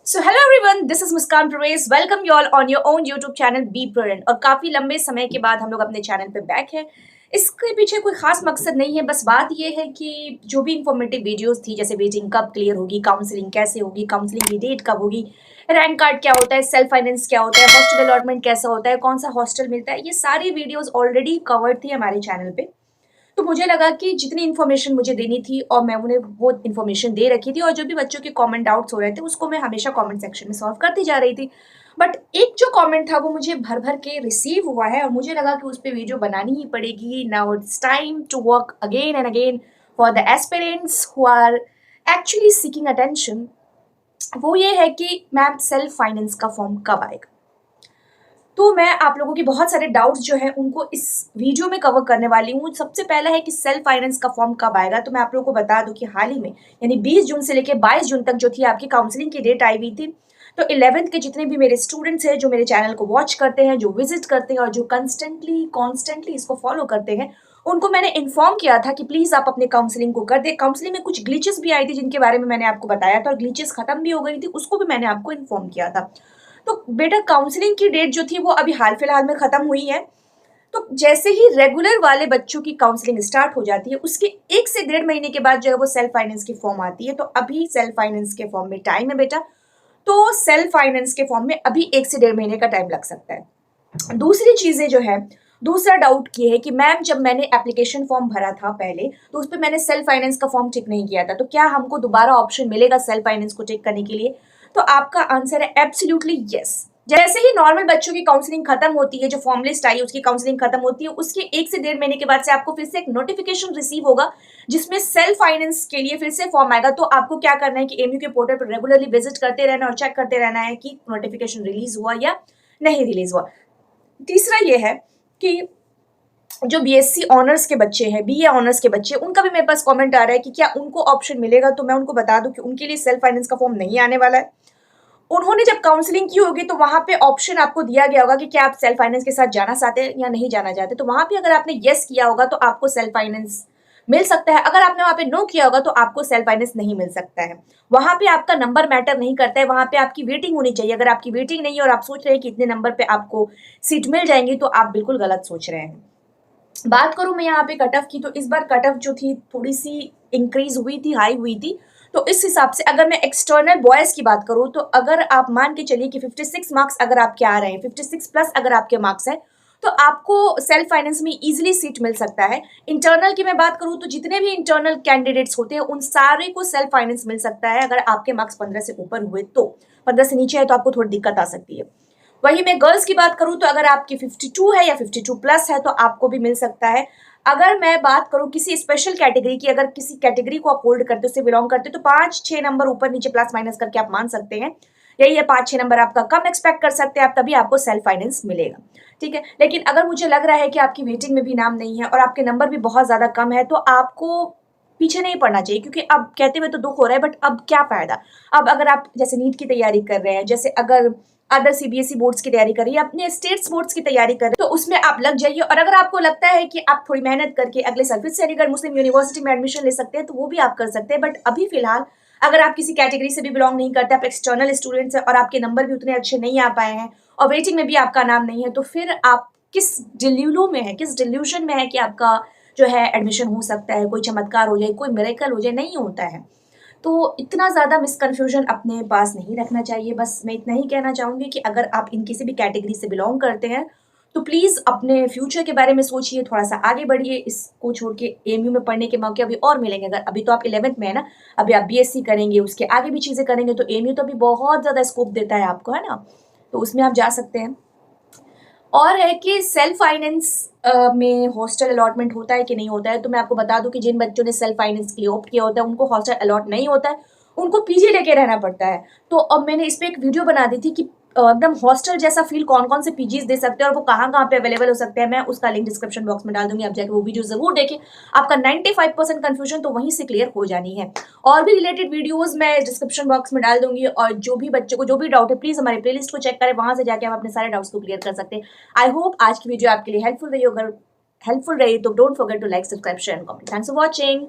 So hello everyone, this is Muskan Pravesh. Welcome you all on your own YouTube channel be present. और काफी लंबे समय के बाद हम लोग अपने चैनल पे बैक है। इसके पीछे कोई खास मकसद नहीं है, बस बात ये है कि जो भी इंफॉर्मेटिव वीडियोस थी, जैसे वेटिंग कब क्लियर होगी, काउंसलिंग कैसे होगी, काउंसलिंग की डेट कब होगी, रैंक कार्ड क्या होता है, सेल्फ फाइनेंस क्या होता है, हॉस्टल अलॉटमेंट कैसा होता है, कौन सा हॉस्टल मिलता है, ये सारी वीडियोज ऑलरेडी कवर्ड थी हमारे चैनल पे। तो मुझे लगा कि जितनी इन्फॉर्मेशन मुझे देनी थी और मैं उन्हें वो इन्फॉर्मेशन दे रखी थी, और जो भी बच्चों के कमेंट डाउट्स हो रहे थे उसको मैं हमेशा कमेंट सेक्शन में सॉल्व करती जा रही थी। बट एक जो कमेंट था वो मुझे भर भर के रिसीव हुआ है और मुझे लगा कि उस पर वीडियो बनानी ही पड़ेगी। Now it's time to work again and again for the aspirants who are actually seeking attention. वो ये है कि मैम सेल्फ फाइनेंस का फॉर्म कब आएगा। तो मैं आप लोगों के बहुत सारे डाउट्स जो हैं उनको इस वीडियो में कवर करने वाली हूँ। सबसे पहला है कि सेल्फ फाइनेंस का फॉर्म कब आएगा। तो मैं आप लोगों को बता दूं कि हाल ही में यानी 20 जून से लेकर 22 जून तक जो थी आपकी काउंसलिंग की डेट आई हुई थी। तो 11th के जितने भी मेरे स्टूडेंट्स हैं जो मेरे चैनल को वॉच करते हैं, जो विजिट करते हैं और जो कॉन्स्टेंटली इसको फॉलो करते हैं, उनको मैंने इन्फॉर्म किया था कि प्लीज आप अपने काउंसलिंग को कर दे। काउंसलिंग में कुछ ग्लिचेस भी आई थी जिनके बारे में मैंने आपको बताया था और ग्लिचेस खत्म भी हो गई थी, उसको भी मैंने आपको इन्फॉर्म किया था। तो बेटा काउंसलिंग की डेट जो थी वो अभी हाल फिलहाल में खत्म हुई है। तो जैसे ही रेगुलर वाले बच्चों की काउंसलिंग स्टार्ट हो जाती है उसके 1 से 1.5 महीने के बाद जो है वो सेल्फ फाइनेंस की फॉर्म आती है। तो अभी सेल्फ फाइनेंस के फॉर्म में टाइम है बेटा। तो सेल्फ फाइनेंस के फॉर्म में अभी 1 से 1.5 महीने का टाइम लग सकता है। दूसरी चीजें जो है, दूसरा डाउट ये है कि मैम जब मैंने एप्लीकेशन फॉर्म भरा था पहले तो उस पर मैंने सेल्फ फाइनेंस का फॉर्म टिक नहीं किया था, तो क्या हमको दोबारा ऑप्शन मिलेगा सेल्फ फाइनेंस को टिक करने के लिए? तो आपका आंसर है एब्सोल्युटली यस। जैसे ही नॉर्मल बच्चों की काउंसलिंग खत्म होती है, जो फॉर्म लिस्ट आई उसकी काउंसलिंग खत्म होती है, उसके 1 से 1.5 महीने के बाद से आपको फिर से एक नोटिफिकेशन रिसीव होगा जिसमें सेल्फ फाइनेंस के लिए फिर से फॉर्म आएगा। तो आपको क्या करना है कि एमयू के पोर्टल पर रेगुलरली विजिट करते रहना और चेक करते रहना है कि नोटिफिकेशन रिलीज हुआ या नहीं रिलीज हुआ। तीसरा ये है कि जो बीएससी ऑनर्स के बच्चे हैं, बीए ऑनर्स के बच्चे, उनका भी मेरे पास कमेंट आ रहा है कि क्या उनको ऑप्शन मिलेगा। तो मैं उनको बता दूं कि उनके लिए सेल्फ फाइनेंस का फॉर्म नहीं आने वाला है। उन्होंने जब काउंसलिंग की होगी तो वहां पे ऑप्शन आपको दिया गया होगा कि क्या आप सेल्फ फाइनेंस के साथ जाना चाहते हैं या नहीं जाना चाहते। तो वहां पे अगर आपने येस किया होगा तो आपको सेल्फ फाइनेंस मिल सकता है। अगर आपने वहां पे नो किया होगा तो आपको सेल्फ फाइनेंस नहीं मिल सकता है। वहां पे आपका नंबर मैटर नहीं करता है, वहां पे आपकी वेटिंग होनी चाहिए। अगर आपकी वेटिंग नहीं है और आप सोच रहे हैं कि इतने नंबर पे आपको सीट मिल जाएंगी तो आप बिल्कुल गलत सोच रहे हैं। बात करूं मैं यहाँ पे कट ऑफ की, तो इस बार कट ऑफ जो थी थोड़ी सी इंक्रीज हुई थी, हाई हुई थी। तो इस हिसाब से अगर मैं एक्सटर्नल बॉयज की बात करूं तो अगर आप मान के चलिए कि 56 मार्क्स अगर आपके आ रहे हैं, 56 प्लस अगर आपके मार्क्स हैं, तो आपको सेल्फ फाइनेंस में इजीली सीट मिल सकता है। इंटरनल की मैं बात करूं तो जितने भी इंटरनल कैंडिडेट्स होते हैं उन सारे को सेल्फ फाइनेंस मिल सकता है अगर आपके मार्क्स 15 से ऊपर हुए। तो 15 से नीचे है तो आपको थोड़ी दिक्कत आ सकती है। वही मैं गर्ल्स की बात करूं तो अगर आपकी 52 है या 52 प्लस है तो आपको भी मिल सकता है। अगर मैं बात करूं किसी स्पेशल कैटेगरी की, अगर किसी कैटेगरी को आप होल्ड करते हो, उससे बिलोंग करते हो, तो 5-6 नंबर ऊपर नीचे प्लस माइनस करके आप मान सकते हैं। यही है, 5-6 नंबर आपका कम एक्सपेक्ट कर सकते हैं आप, तभी आपको सेल्फ फाइनेंस मिलेगा। ठीक है, लेकिन अगर मुझे लग रहा है कि आपकी वेटिंग में भी नाम नहीं है और आपके नंबर भी बहुत ज्यादा कम है तो आपको पीछे नहीं पड़ना चाहिए, क्योंकि अब कहते हुए तो दुख हो रहा है बट अब क्या फायदा। अब अगर आप जैसे नीट की तैयारी कर रहे हैं, जैसे अगर अदर सीबीएसई बोर्ड्स की तैयारी कर रही है, अपने स्टेट्स बोर्ड्स की तैयारी कर रहे हैं, तो उसमें आप लग जाइए। और अगर आपको लगता है कि आप थोड़ी मेहनत करके अगले साल फिर से अलीगढ़ मुस्लिम यूनिवर्सिटी में एडमिशन ले सकते हैं तो वो भी आप कर सकते हैं। बट अभी फिलहाल अगर आप किसी कैटेगरी से भी बिलोंग नहीं करते, आप एक्सटर्नल स्टूडेंट्स हैं और आपके नंबर भी उतने अच्छे नहीं आ पाए हैं और वेटिंग में भी आपका नाम नहीं है, तो फिर आप किस डिल्यूलो में है, किस डिल्यूशन में है कि आपका जो है एडमिशन हो सकता है, कोई चमत्कार हो जाए, कोई मिरेकल हो जाए। नहीं होता है। तो इतना ज़्यादा मिसकन्फ्यूजन अपने पास नहीं रखना चाहिए। बस मैं इतना ही कहना चाहूँगी कि अगर आप इन किसी भी कैटेगरी से बिलोंग करते हैं तो प्लीज़ अपने फ्यूचर के बारे में सोचिए, थोड़ा सा आगे बढ़िए। इसको छोड़ के एमयू में पढ़ने के मौके अभी और मिलेंगे। अगर अभी तो आप 11th में है ना, अभी आप बीएससी करेंगे, उसके आगे भी चीज़ें करेंगे, तो एमयू तो अभी बहुत ज़्यादा स्कोप देता है आपको, है ना। तो उसमें आप जा सकते हैं। और है कि सेल्फ फाइनेंस में हॉस्टल अलॉटमेंट होता है कि नहीं होता है। तो मैं आपको बता दूं कि जिन बच्चों ने सेल्फ फाइनेंस के लिए ऑप्ट किया होता है उनको हॉस्टल अलॉट नहीं होता है, उनको पीजी लेके रहना पड़ता है। तो अब मैंने इस पे एक वीडियो बना दी थी कि एकदम हॉस्टल जैसा फील कौन कौन से पीजीज दे सकते हैं और वो कहाँ कहाँ पे अवेलेबल हो सकते हैं। मैं उसका लिंक डिस्क्रिप्शन बॉक्स में डाल दूंगी, आप जाकर वो वीडियो जरूर देखें। आपका 95% कंफ्यूजन तो वहीं से क्लियर हो जानी है। और भी रिलेटेड वीडियोस मैं डिस्क्रिप्शन बॉक्स में डाल दूंगी, और जो भी बच्चे को जो भी डाउट है प्लीज हमारे प्लेलिस्ट को चेक करें, वहां से जाके आप अपने सारे डाउट्स को क्लियर कर सकते हैं। आई होप आज की वीडियो आपके लिए हेल्पफुल रही। अगर हेल्पफुल रही तो don't forget to like, subscribe, share and comment. Thanks for watching.